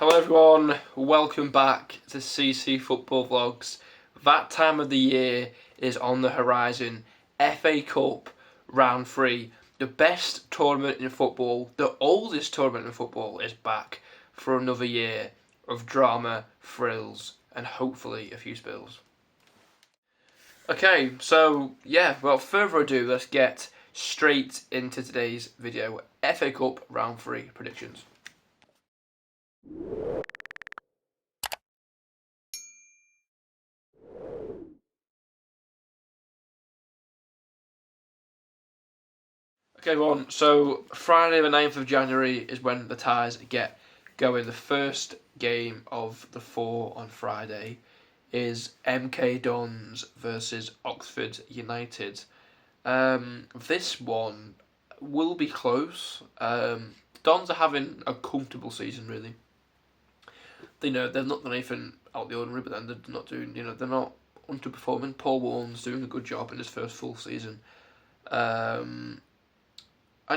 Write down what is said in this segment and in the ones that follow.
Hello everyone, welcome back to CC Football Vlogs. That time of the year is on the horizon. FA Cup Round 3, the best tournament in football, the oldest tournament in football, is back for another year of drama, thrills and hopefully a few spills. Okay, so yeah, without further ado, let's get straight into today's video. FA Cup Round 3 predictions. Okay, everyone, so Friday the 9th of January is when the ties get going. The first game of the 4 on Friday is MK Dons versus Oxford United. This one will be close. Dons are having a comfortable season, really. They know they've not done anything out of the ordinary, but then they're not doing, they're not underperforming. Paul Warren's doing a good job in his first full season. And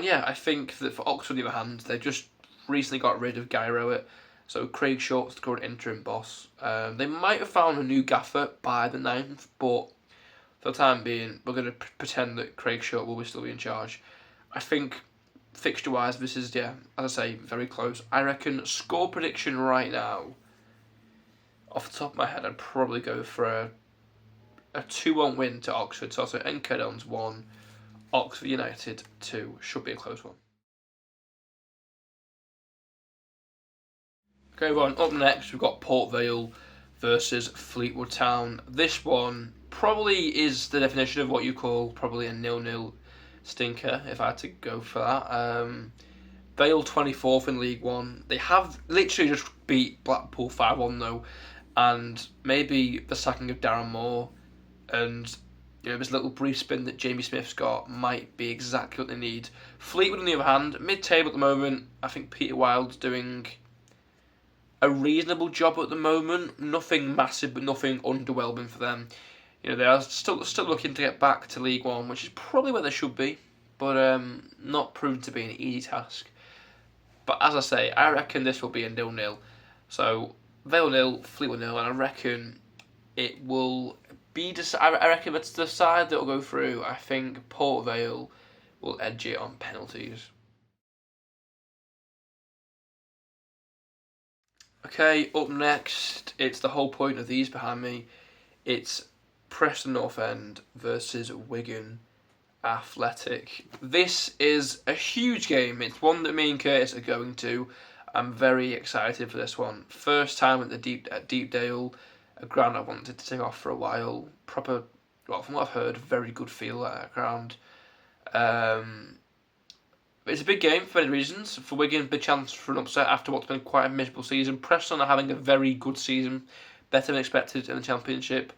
yeah, I think that for Oxford, on the other hand, they just recently got rid of Guy Rowett, so Craig Short's the current interim boss. They might have found a new gaffer by the 9th, but for the time being, we're going to pretend that Craig Short will still be in charge. I think fixture-wise, this is, as I say, very close. I reckon score prediction right now, off the top of my head, I'd probably go for a 2-1 win to Oxford. So also MK Dons 1, Oxford United 2, should be a close one. Okay, everyone, up next we've got Port Vale versus Fleetwood Town. This one probably is the definition of what you call probably a 0-0 stinker, if I had to go for that. Vale 24th in League One. They have literally just beat Blackpool 5-1 though, and maybe the sacking of Darren Moore and this little brief spin that Jamie Smith's got might be exactly what they need. Fleetwood, on the other hand, mid-table at the moment. I think Peter Wild's doing a reasonable job at the moment. Nothing massive, but nothing underwhelming for them. They are still looking to get back to League One, which is probably where they should be, but not proven to be an easy task. But as I say, I reckon this will be a 0-0. So Vale 0, Fleetwood 0, and I reckon it will be. I reckon it's the side that will go through. I think Port Vale will edge it on penalties. Okay, up next, it's the whole point of these behind me. It's Preston North End versus Wigan Athletic. This is a huge game. It's one that me and Curtis are going to. I'm very excited for this one. First time at Deepdale, a ground I wanted to take off for a while. Proper, well, from what I've heard, very good feel at that ground. It's a big game for many reasons. For Wigan, big chance for an upset after what's been quite a miserable season. Preston are having a very good season, better than expected in the Championship.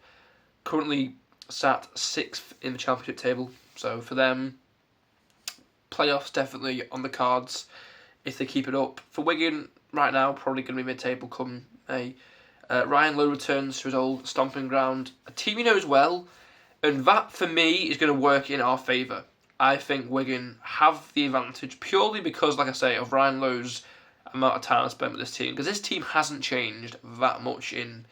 Currently sat 6th in the Championship table, so for them, playoffs definitely on the cards if they keep it up. For Wigan, right now, probably going to be mid-table come May. Ryan Lowe returns to his old stomping ground, a team he knows well, and that for me is going to work in our favour. I think Wigan have the advantage purely because, like I say, of Ryan Lowe's amount of time spent with this team, because this team hasn't changed that much in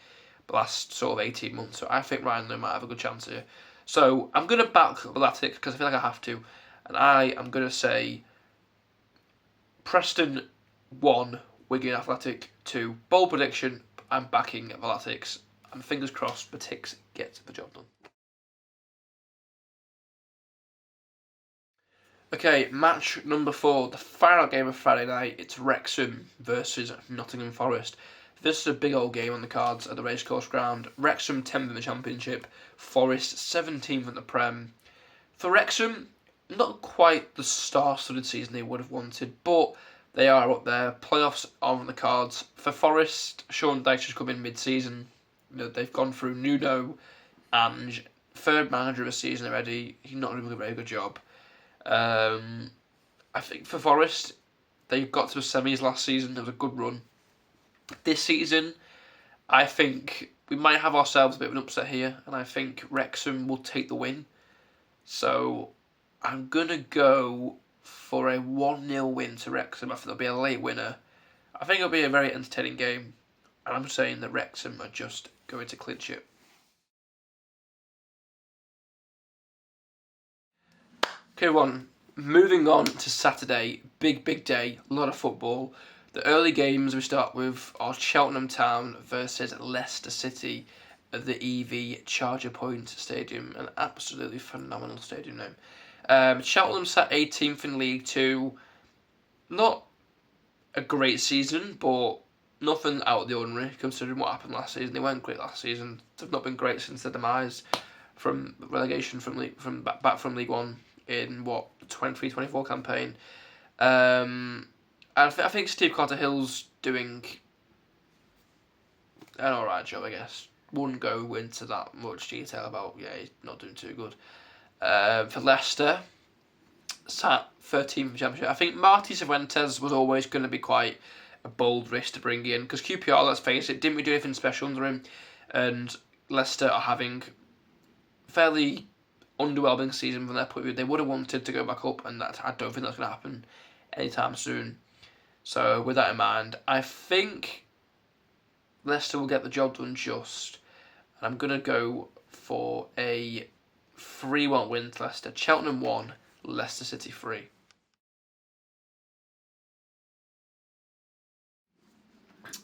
the last sort of 18 months, so I think Ryan Lowe might have a good chance here. So I'm going to back Athletic because I feel like I have to, and I am going to say Preston 1, Wigan Athletic 2. Bold prediction, I'm backing Athletics, and fingers crossed the Ticks get the job done. Okay, match number 4, the final game of Friday night. It's Wrexham versus Nottingham Forest. This is a big old game on the cards at the Racecourse Ground. Wrexham 10th in the Championship, Forest 17th in the Prem. For Wrexham, not quite the star-studded season they would have wanted, but they are up there. Playoffs are on the cards. For Forest, Sean Dyche has come in mid-season. They've gone through Nuno and third manager of the season already. He's not doing a very good job. I think for Forest, they got to the semis last season. It was a good run. This season, I think we might have ourselves a bit of an upset here, and I think Wrexham will take the win. So I'm going to go for a 1-0 win to Wrexham. I think there'll be a late winner. I think it'll be a very entertaining game, and I'm saying that Wrexham are just going to clinch it. Okay, moving on to Saturday, big day, a lot of football. The early games we start with are Cheltenham Town versus Leicester City at the EV Charger Point Stadium, an absolutely phenomenal stadium name. Cheltenham sat 18th in League Two. Not a great season, but nothing out of the ordinary considering what happened last season. They weren't great last season. They've not been great since the demise from relegation from back from League One in what 23-24 campaign. I think Steve Carter-Hill's doing an alright job, I guess. Wouldn't go into that much detail about he's not doing too good. For Leicester, sat 13th Championship. I think Marty Cifuentes was always going to be quite a bold risk to bring in because QPR, let's face it, didn't really do anything special under him, and Leicester are having fairly underwhelming season from their point of view. They would have wanted to go back up, and I don't think that's going to happen anytime soon. So with that in mind, I think Leicester will get the job done just, and I'm going to go for a 3-1 win to Leicester. Cheltenham 1, Leicester City 3.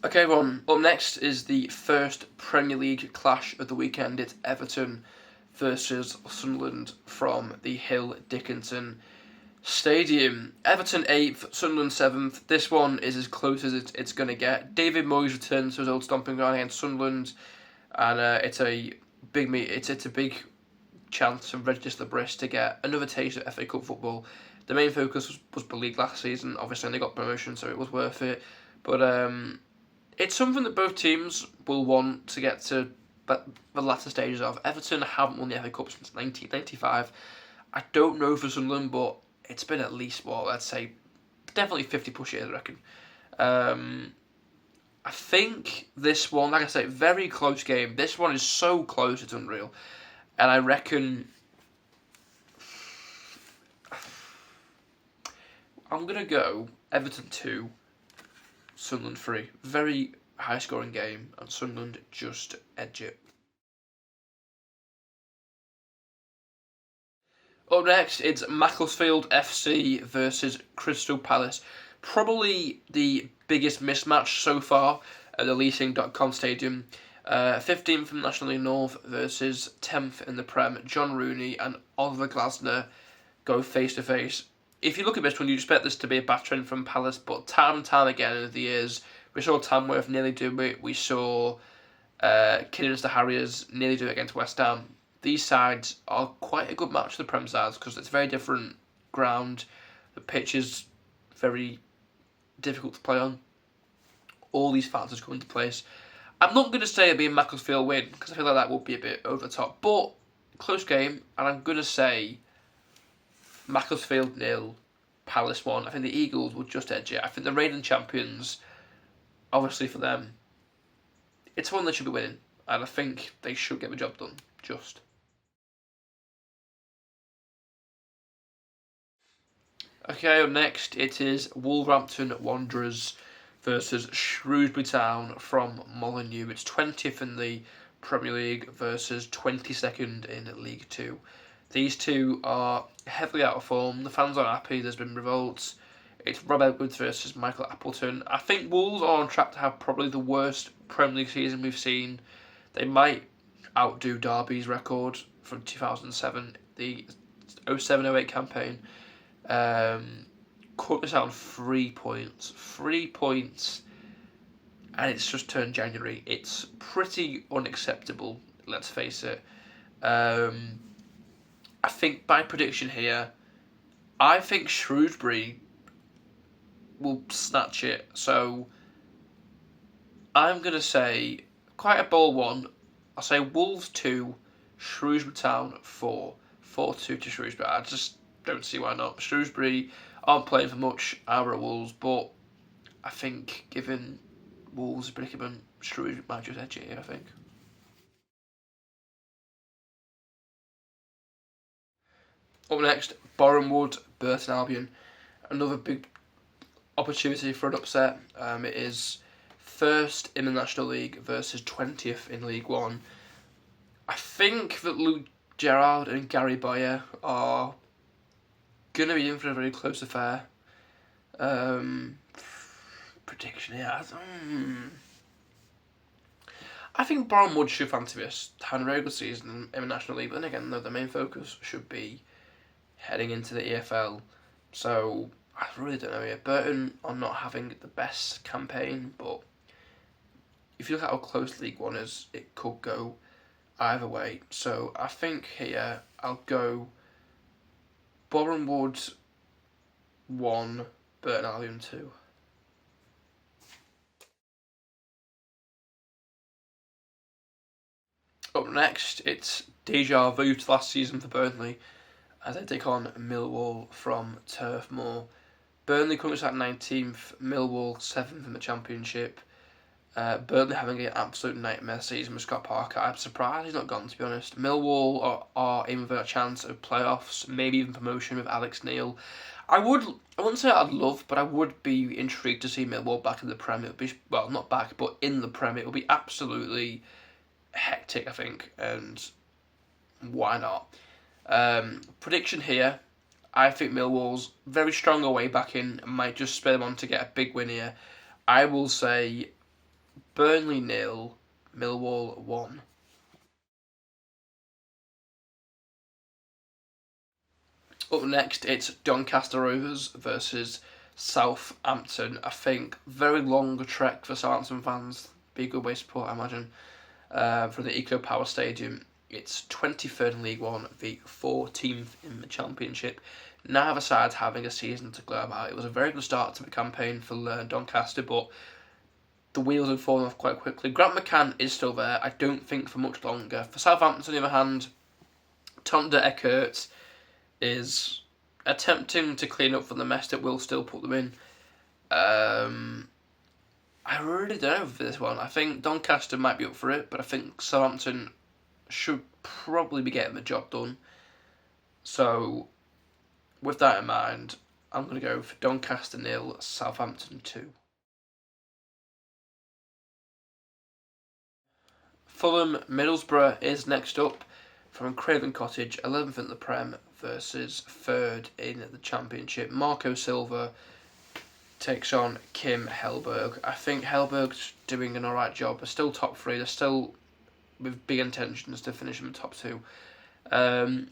Okay, everyone, up next is the first Premier League clash of the weekend. It's Everton versus Sunderland from the Hill Dickinson Stadium. Everton 8th, Sunderland 7th. This one is as close as it's going to get. David Moyes returns to his old stomping ground against Sunderland, and it's a big It's a big chance for Register Briss to get another taste of FA Cup football. The main focus was the league last season. Obviously, they got promotion, so it was worth it. But it's something that both teams will want to get to the latter stages of. Everton haven't won the FA Cup since 1995. I don't know for Sunderland, but it's been at least, let's say, definitely 50 plus years, I reckon. I think this one, like I say, very close game. This one is so close, it's unreal. And I reckon I'm going to go Everton 2, Sunderland 3. Very high scoring game, and Sunderland just edge it. Up next, it's Macclesfield FC versus Crystal Palace. Probably the biggest mismatch so far at the Leasing.com Stadium. 15th from National League North versus 10th in the Prem. John Rooney and Oliver Glasner go face to face. If you look at this one, you'd expect this to be a battering from Palace, but time and time again over the years, we saw Tamworth nearly do it. We saw Kidderminster Harriers nearly do it against West Ham. These sides are quite a good match for the Prem sides because it's very different ground. The pitch is very difficult to play on. All these factors come into place. I'm not going to say it'll be a Macclesfield win because I feel like that would be a bit over the top. But close game, and I'm going to say Macclesfield 0, Palace 1. I think the Eagles will just edge it. I think the reigning champions, obviously for them, it's one they should be winning, and I think they should get the job done. Just. Okay, up next it is Wolverhampton Wanderers versus Shrewsbury Town from Molineux. It's 20th in the Premier League versus 22nd in League Two. These two are heavily out of form. The fans aren't happy. There's been revolts. It's Rob Edwards versus Michael Appleton. I think Wolves are on track to have probably the worst Premier League season we've seen. They might outdo Derby's record from 2007, the 07-08 campaign. Cut this out on 3 points. 3 points, and it's just turned January. It's pretty unacceptable, let's face it. I think my prediction here, I think Shrewsbury will snatch it. So I'm going to say, quite a bold one, I'll say Wolves 2, Shrewsbury Town 4. 4-2 to Shrewsbury. I just don't see why not. Shrewsbury aren't playing for much, are at Wolves, but I think given Wolves' predicament, Shrewsbury might just edge it here, I think. Up next, Bournemouth, Burton Albion. Another big, opportunity for an upset. It is first in the National League versus 20th in League One. I think that Luke Gerrard and Gary Bowyer are going to be in for a very close affair. Prediction here. I think Boreham Wood should fancy this, having a very good season in the National League, but then again, the main focus should be heading into the EFL. So, I really don't know here. Burton are not having the best campaign, but if you look at how close League One is, it could go either way. So, I think here I'll go Boreham Wood 1, Burton Albion 2. Up next, it's deja vu to last season for Burnley as they take on Millwall from Turf Moor. Burnley currently at 19th, Millwall 7th in the Championship. Burnley having an absolute nightmare season with Scott Parker. I'm surprised he's not gone, to be honest. Millwall are aiming for a chance of playoffs, maybe even promotion with Alex Neil. I wouldn't say I'd love, but I would be intrigued to see Millwall back in the Prem. It would be, well, not back, but in the Prem. It would be absolutely hectic, I think, and why not? Prediction here, I think Millwall's very strong away backing might just spur them on to get a big win here. I will say Burnley 0, Millwall 1. Up next, it's Doncaster Rovers versus Southampton. I think very long trek for Southampton fans. Be a good way to support, I imagine. From the Eco Power Stadium. It's 23rd in League One, the 14th in the Championship. Neither side having a season to glow about. It was a very good start to the campaign for Doncaster, but the wheels have fallen off quite quickly. Grant McCann is still there. I don't think for much longer. For Southampton, on the other hand, Tom de Eckert is attempting to clean up from the mess that will still put them in. I really don't know for this one. I think Doncaster might be up for it, but I think Southampton should probably be getting the job done. So, with that in mind, I'm going to go for Doncaster 0, Southampton 2. Fulham Middlesbrough is next up from Craven Cottage, 11th in the Prem versus 3rd in the Championship. Marco Silva takes on Kim Hellberg. I think Hellberg's doing an alright job. They're still top 3. They're still with big intentions to finish in the top 2.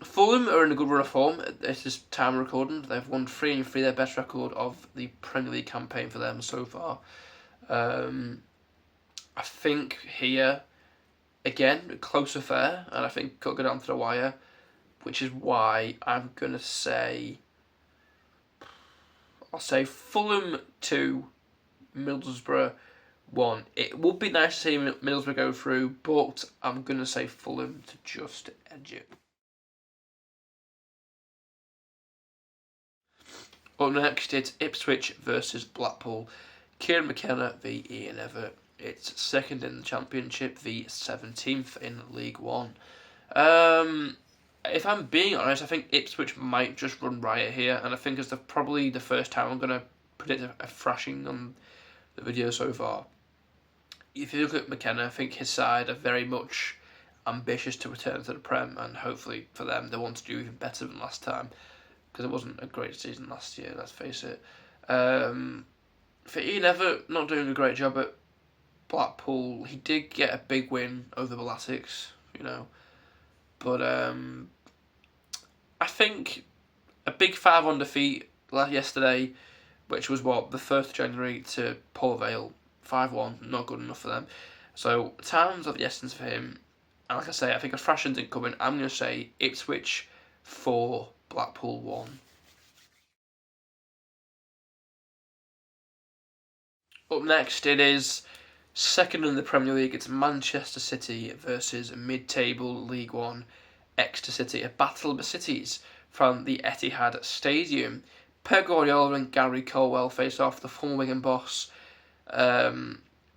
Fulham are in a good run of form at this time of recording. They've won 3-3, their best record of the Premier League campaign for them so far. I think here, again, a close affair, and I think could go down to the wire, which is why I'm going to say, I'll say Fulham 2, Middlesbrough 1. It would be nice to see Middlesbrough go through, but I'm going to say Fulham to just edge it. Up next, it's Ipswich versus Blackpool. Kieran McKenna v Ian Everett. It's 2nd in the Championship, the 17th in League One. If I'm being honest, I think Ipswich might just run riot here, and I think it's probably the first time I'm going to predict a thrashing on the video so far. If you look at McKenna, I think his side are very much ambitious to return to the Prem, and hopefully for them, they want to do even better than last time, because it wasn't a great season last year, let's face it. For Ian Everett, not doing a great job at Blackpool. He did get a big win over the Latics, but I think a big 5-1 defeat yesterday, which was the 1st of January to Port Vale, 5-1, not good enough for them. So time's of the essence for him, and like I say, I think a thrashing's incoming. I'm going to say Ipswich 4, Blackpool 1. Up next, it is 2nd in the Premier League. It's Manchester City versus mid-table League One Exeter City. A battle of the cities from the Etihad Stadium. Pep Guardiola and Gary Colwell face off, the former Wigan boss.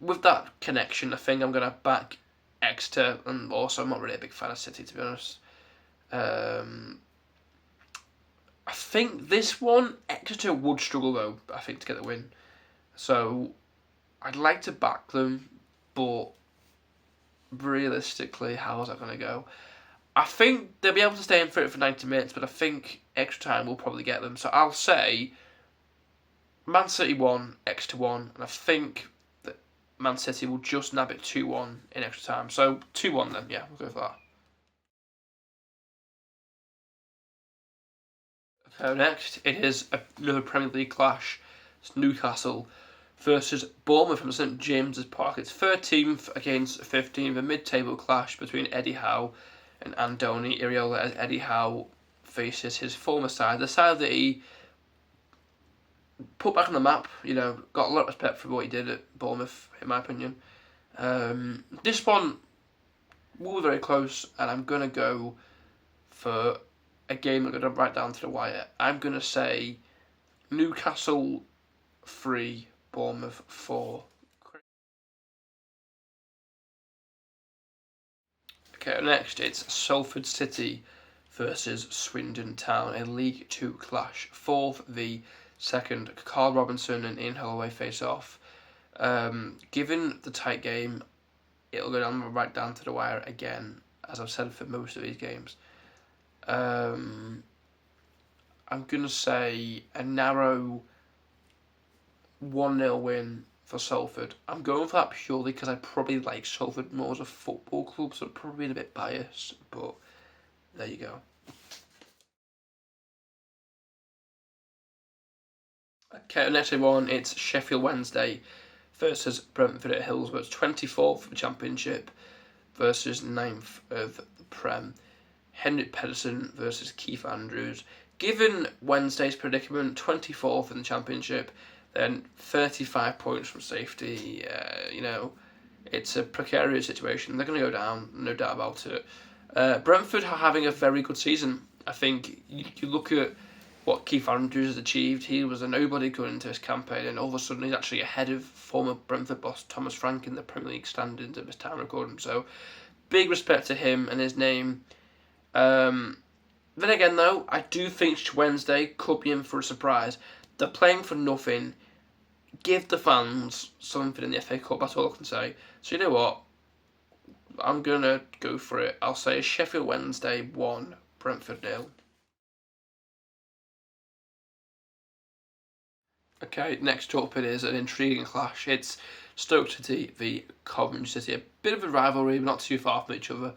With that connection, I think I'm going to back Exeter, and also I'm not really a big fan of City, to be honest. I think this one, Exeter would struggle though, I think, to get the win. So I'd like to back them, but realistically, how is that going to go? I think they'll be able to stay in for it for 90 minutes, but I think extra time will probably get them. So I'll say Man City 1, extra 1, and I think that Man City will just nab it 2-1 in extra time. So 2-1 then, yeah, we'll go for that. So next, it is another Premier League clash. It's Newcastle versus Bournemouth from St James's Park. It's 13th against 15th, a mid-table clash between Eddie Howe and Andoni Iraola as Eddie Howe faces his former side, the side that he put back on the map. You know, got a lot of respect for what he did at Bournemouth, in my opinion. This one will be very close, and I'm gonna go for a game that got right down to the wire. I'm gonna say Newcastle 3, Bournemouth 4. Okay, next it's Salford City versus Swindon Town, a League Two clash. 4th v 2nd. Carl Robinson and Ian Holloway face off. Given the tight game, it'll go down right down to the wire again, as I've said for most of these games. I'm going to say a narrow 1-0 win for Salford. I'm going for that purely because I probably like Salford more as a football club, so probably a bit biased, but there you go. Okay, next one, it's Sheffield Wednesday versus Brentford at Hillsborough. It's 24th of the Championship versus 9th of the Prem. Henrik Pedersen versus Keith Andrews. Given Wednesday's predicament, 24th in the Championship, then 35 points from safety. It's a precarious situation. They're going to go down, no doubt about it. Brentford are having a very good season. I think you look at what Keith Andrews has achieved. He was a nobody going into this campaign, and all of a sudden he's actually ahead of former Brentford boss Thomas Frank in the Premier League standings at this time recording. So, big respect to him and his name. Then again, though, I do think Wednesday could be in for a surprise. They're playing for nothing. Give the fans something in the FA Cup, that's all I can say. So you know what? I'm going to go for it. I'll say Sheffield Wednesday 1, Brentford 0. Okay, next up it is an intriguing clash. It's Stoke City v Coventry City. A bit of a rivalry, but not too far from each other,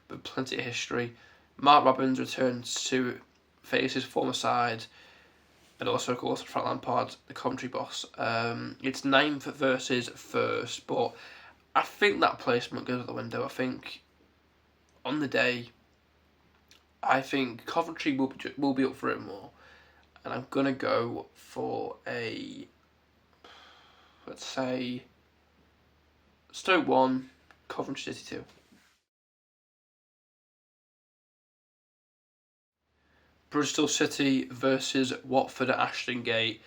but plenty of history. Mark Robins returns to face his former side, and also, of course, Frank Lampard, the Coventry boss. It's 9th versus 1st, but I think that placement goes out the window. I think on the day, I think Coventry will be up for it more, and I'm gonna go for a, let's say, Stoke 1, Coventry City 2. Bristol City versus Watford at Ashton Gate.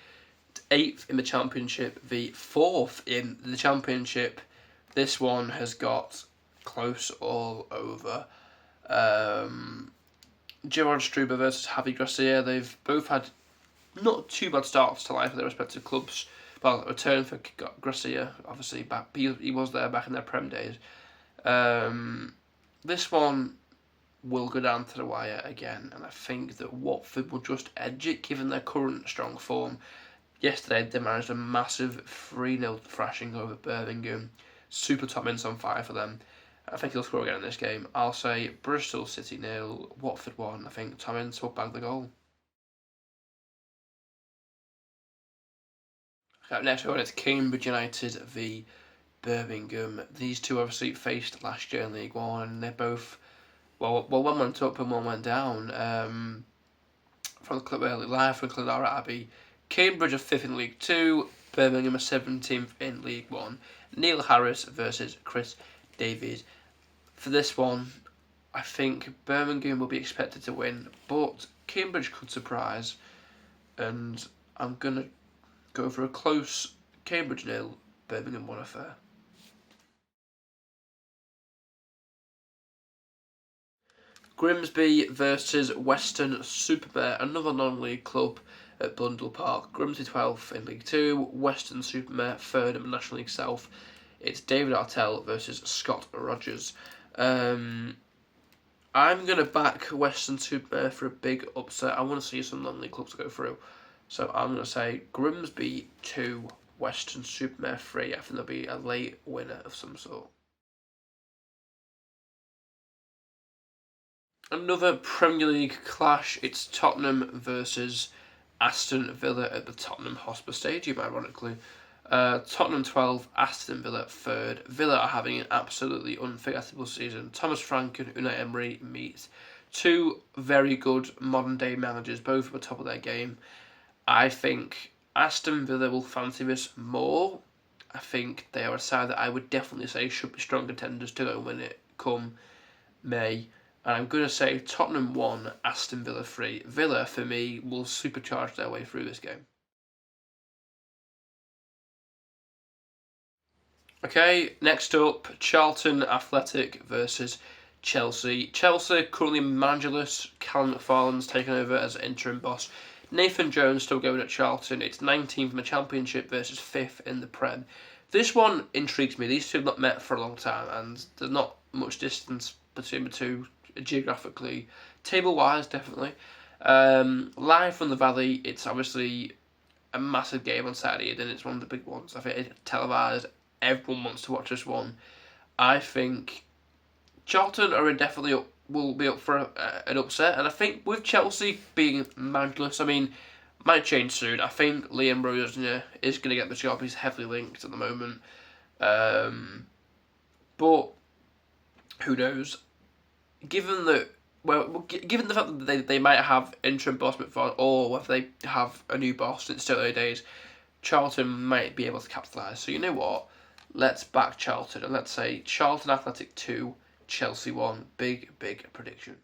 8th in the Championship v 4th in the Championship. This one has got close all over. Gerard Struber versus Javi Gracia. They've both had not too bad starts to life for their respective clubs. Well, a return for Gracia, obviously, back. He was there back in their Prem days. This one will go down to the wire again, and I think that Watford will just edge it given their current strong form. Yesterday they managed a massive 3-0 thrashing over Birmingham. Super top minutes on fire for them. I think he'll score again in this game. I'll say Bristol City 0, Watford 1. I think Tom Ince will bag the goal. Okay, next one, it's Cambridge United v Birmingham. These two obviously faced last year in League One, and they're both, well, one went up and one went down. From the club live from Clydara Abbey. Cambridge are 5th in League 2, Birmingham are 17th in League 1. Neil Harris versus Chris Davies. For this one, I think Birmingham will be expected to win, but Cambridge could surprise, and I'm going to go for a close Cambridge 0, Birmingham 1 affair. Grimsby versus Western Superbear, another non-league club. at Blundell Park. Grimsby 12th in League 2, Weston-super-Mare 3rd in the National League South. It's David Artell versus Scott Rogers. I'm going to back Weston-super-Mare for a big upset. I want to see some non-league clubs go through. So I'm going to say Grimsby 2, Weston-super-Mare 3. I think there'll be a late winner of some sort. Another Premier League clash. It's Tottenham versus Aston Villa at the Tottenham Hotspur Stadium, ironically. Tottenham 12, Aston Villa 3rd. Villa are having an absolutely unforgettable season. Thomas Frank and Unai Emery meet. Two very good modern day managers, both at the top of their game. I think Aston Villa will fancy this more. I think they are a side that I would definitely say should be strong contenders to go and win it come May. And I'm going to say Tottenham 1, Aston Villa 3. Villa, for me, will supercharge their way through this game. Okay, next up, Charlton Athletic versus Chelsea. Chelsea currently managerless. Callum McFarland's taken over as interim boss. Nathan Jones still going at Charlton. It's 19th in the Championship versus 5th in the Prem. This one intrigues me. These two have not met for a long time, and there's not much distance between the two geographically. Table-wise, definitely. Live from the Valley, it's obviously a massive game on Saturday, and it's one of the big ones. I think it's televised. Everyone wants to watch this one. I think Charlton are definitely will be up for an upset, and I think with Chelsea being managerless, I mean, might change soon. I think Liam Rosenior is going to get the job. He's heavily linked at the moment, but who knows? Given the fact that they might have interim boss McFarland, or whether they have a new boss, it's still early days. Charlton might be able to capitalise. So you know what? Let's back Charlton, and let's say Charlton Athletic 2, Chelsea 1. Big prediction.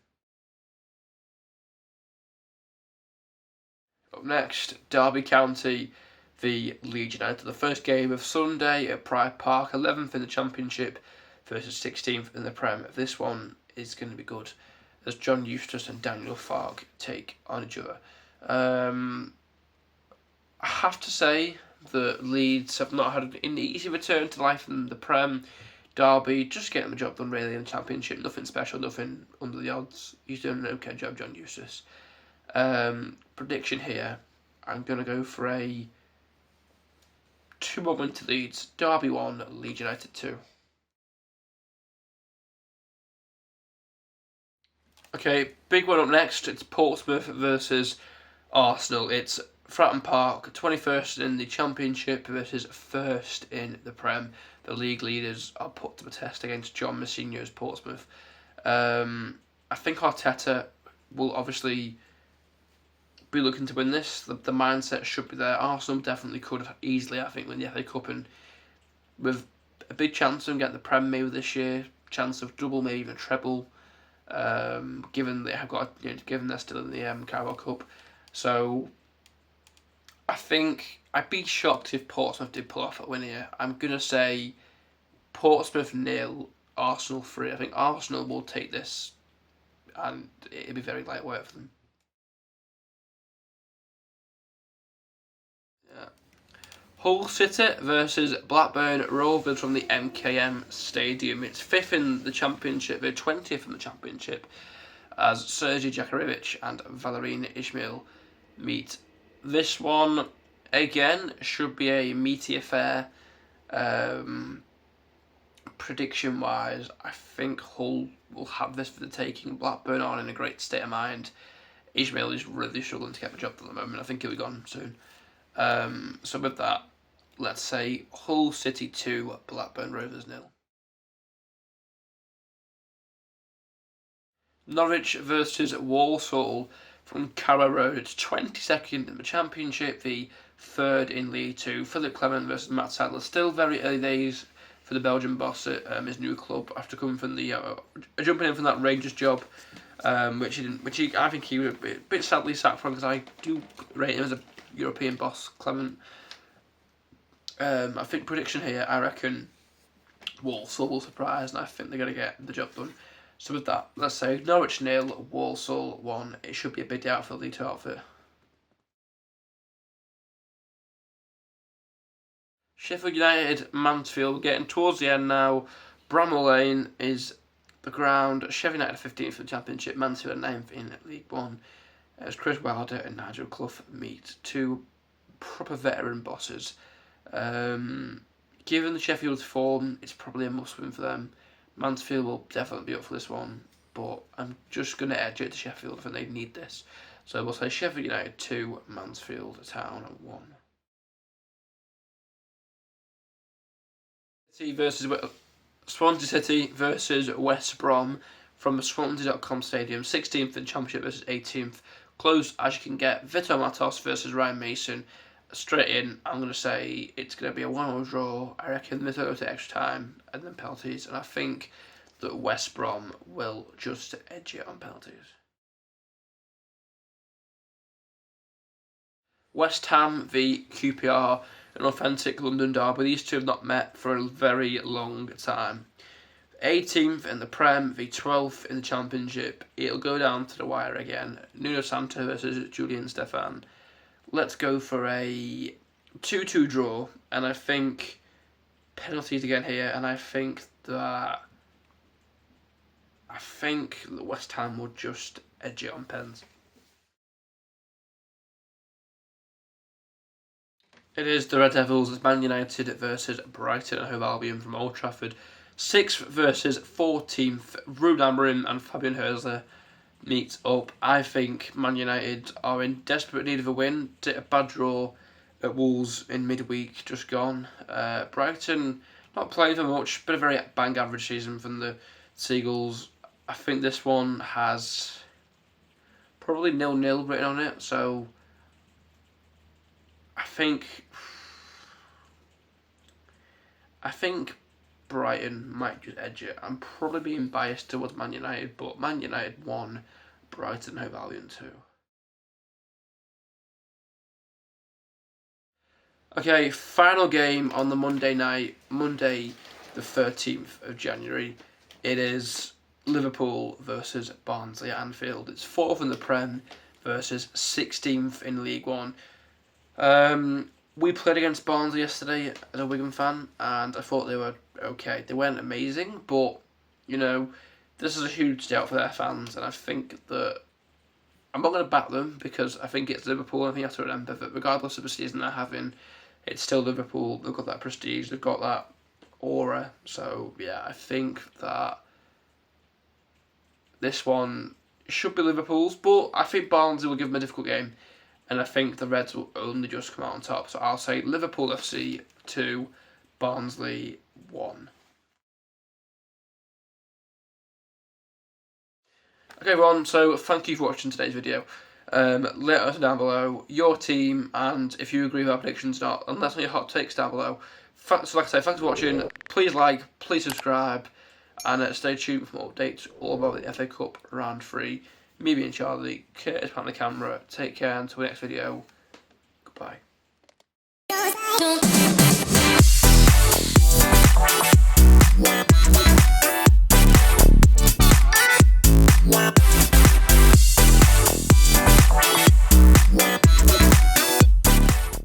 Up next, Derby County v Leeds United. The first game of Sunday at Pride Park, 11th in the Championship versus 16th in the Prem. This one is going to be good, as John Eustace and Daniel Farke take on each other. I have to say that Leeds have not had an easy return to life in the Prem. Derby just getting the job done really in the Championship. Nothing special, nothing under the odds. He's doing an okay job, John Eustace. Prediction here, I'm going to go for a 2-1 win to Leeds. Derby 1, Leeds United 2. Okay, big one up next. It's Portsmouth versus Arsenal. It's Fratton Park, 21st in the Championship versus 1st in the Prem. The league leaders are put to the test against John Mousinho's Portsmouth. I think Arteta will obviously be looking to win this. The mindset should be there. Arsenal definitely could have easily, I think, win the FA Cup, and with a big chance of getting the Prem maybe this year, chance of double, maybe even treble. Given they have got, given they're still in the Carabao Cup, so I think I'd be shocked if Portsmouth did pull off a win here. I'm gonna say Portsmouth 0, Arsenal 3. I think Arsenal will take this, and it'll be very light work for them. Yeah. Hull City versus Blackburn Rovers from the MKM Stadium. It's 5th in the Championship, they're 20th in the Championship, as Sergei Jakarievich and Valerian Ismail meet. This one, again, should be a meaty affair. Prediction-wise, I think Hull will have this for the taking. Blackburn aren't in a great state of mind. Ismail is really struggling to get the job done at the moment. I think he'll be gone soon. So with that, let's say Hull City 2, Blackburn Rovers 0. Norwich versus Walsall from Carrow Road. It's 22nd in the Championship, the 3rd in League 2. Philip Clement versus Matt Sadler. Still very early days for the Belgian boss at his new club after coming from the jumping in from that Rangers job, which I think he was a bit sadly sacked from, because I do rate him as a European boss, Clement. I think prediction here, I reckon Walsall will surprise, and I think they're going to get the job done. So with that, let's say Norwich 0, Walsall 1. It should be a big day out for the League 2 outfit. Sheffield United, Mansfield, getting towards the end now. Bramall Lane is the ground. Sheffield United 15th in the Championship, Mansfield 9th in League One. As Chris Wilder and Nigel Clough meet, two proper veteran bosses. Given the Sheffield's form, it's probably a must-win for them. Mansfield will definitely be up for this one, but I'm just going to edge it to Sheffield. I think they need this. So we'll say Sheffield United 2, Mansfield Town 1. Swansea City versus West Brom from the Swansea.com Stadium. 16th in Championship versus 18th. Close as you can get. Vitor Matos versus Ryan Mason. Straight in, I'm going to say it's going to be a 1-1 draw. I reckon they'll go to extra time and then penalties. And I think that West Brom will just edge it on penalties. West Ham v QPR, an authentic London derby. These two have not met for a very long time. 18th in the Prem v 12th in the Championship. It'll go down to the wire again. Nuno Santo versus Julian Stefan. Let's go for a 2-2 draw, and I think penalties again here, and I think that West Ham will just edge it on pens. It is the Red Devils as Man United versus Brighton and Hove Albion from Old Trafford. 6th versus 14th. Ruud Amorim and Fabian Herzler meet up. I think Man United are in desperate need of a win. Did a bad draw at Wolves in midweek, just gone. Brighton not playing for much, but a very bang average season from the Seagulls. I think this one has probably 0-0 written on it, so I think Brighton might just edge it. I'm probably being biased towards Man United, but Man United 1, Brighton Hove Albion 2. Okay, final game on the Monday night, Monday the 13th of January. It is Liverpool versus Barnsley at Anfield. It's 4th in the Prem versus 16th in League One. We played against Barnsley yesterday as a Wigan fan, and I thought they were okay. They weren't amazing, but, you know, this is a huge day out for their fans, and I think that I'm not going to back them because I think it's Liverpool, and I think you have to remember that regardless of the season they're having, it's still Liverpool. They've got that prestige, they've got that aura, so yeah, I think that this one should be Liverpool's, but I think Barnsley will give them a difficult game. And I think the Reds will only just come out on top. So I'll say Liverpool FC 2, Barnsley 1. Okay everyone, so thank you for watching today's video. Let us know down below your team and if you agree with our predictions or not, and let us know your hot takes down below. So like I say, thanks for watching. Please like, please subscribe, and stay tuned for more updates all about the FA Cup Round 3. Me being Charlie, Curtis behind the camera. Take care until the next video. Goodbye.